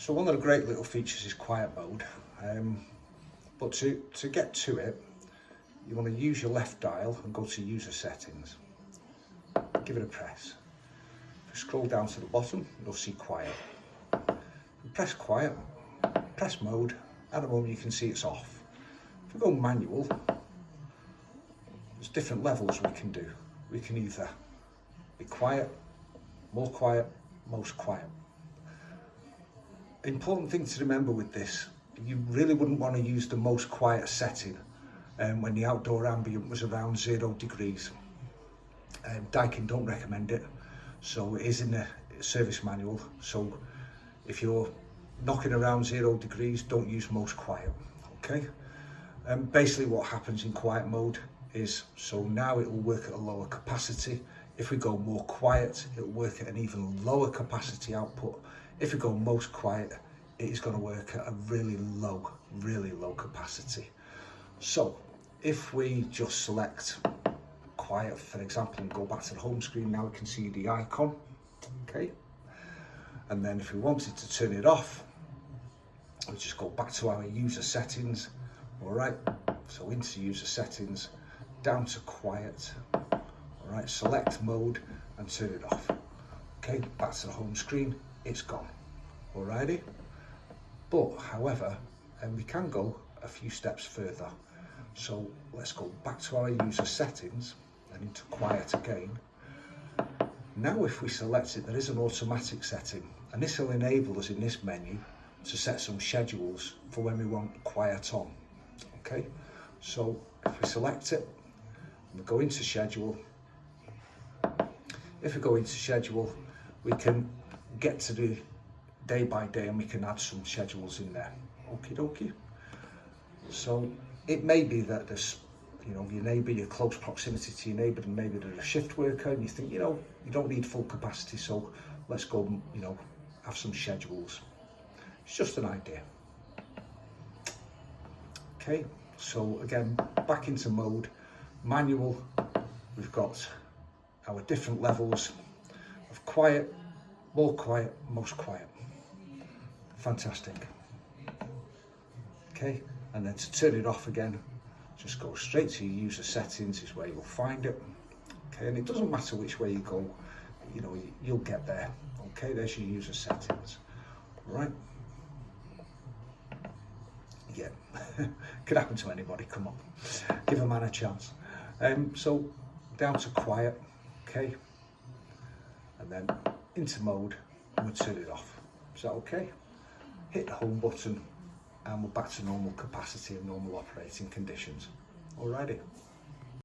So one of the great little features is quiet mode, but to get to it, you want to use your left dial and go to user settings. Give it a press. If you scroll down to the bottom, you'll see quiet. You press quiet, press mode, at the moment you can see it's off. If we go manual, there's different levels we can do. We can either be quiet, most quiet. Important thing to remember with this, you really wouldn't want to use the most quiet setting when the outdoor ambient was around 0 degrees. Daikin don't recommend it, so it is in the service manual. So if you're knocking around 0 degrees, don't use most quiet, okay? Basically what happens in quiet mode is, so now it will work at a lower capacity. If we go more quiet, it'll work at an even lower capacity output. If we go most quiet, it is going to work at a really low capacity. So if we just select quiet, for example, and go back to the home screen, now we can see the icon, okay? And then if we wanted to turn it off, we just go back to our user settings. All right, so into user settings, down to quiet. All right, select mode and turn it off. Okay, back to the home screen, it's gone. Alrighty, but however, we can go a few steps further. So let's go back to our user settings and into quiet again. Now if we select it, there is an automatic setting, and this will enable us in this menu to set some schedules for when we want quiet on. Okay, so if we select it, we go into schedule. If we go into schedule, we can get to the day by day and we can add some schedules in there. Okie dokie. So it may be that there's, your neighbour, you're close proximity to your neighbour, and maybe they're a shift worker and you think, you don't need full capacity, so let's go, have some schedules. It's just an idea. Okay, so again, back into mode, manual, we've got our different levels of quiet, more quiet, most quiet. Fantastic. Okay, and then to turn it off again, just go straight to your user settings is where you'll find it. Okay, and it doesn't matter which way you go, you'll get there. Okay, there's your user settings. Right. Yeah, could happen to anybody, come on, give a man a chance. So down to quiet, okay, and then into mode, and we'll turn it off. Is that okay? Hit the home button and we're back to normal capacity and normal operating conditions. Alrighty.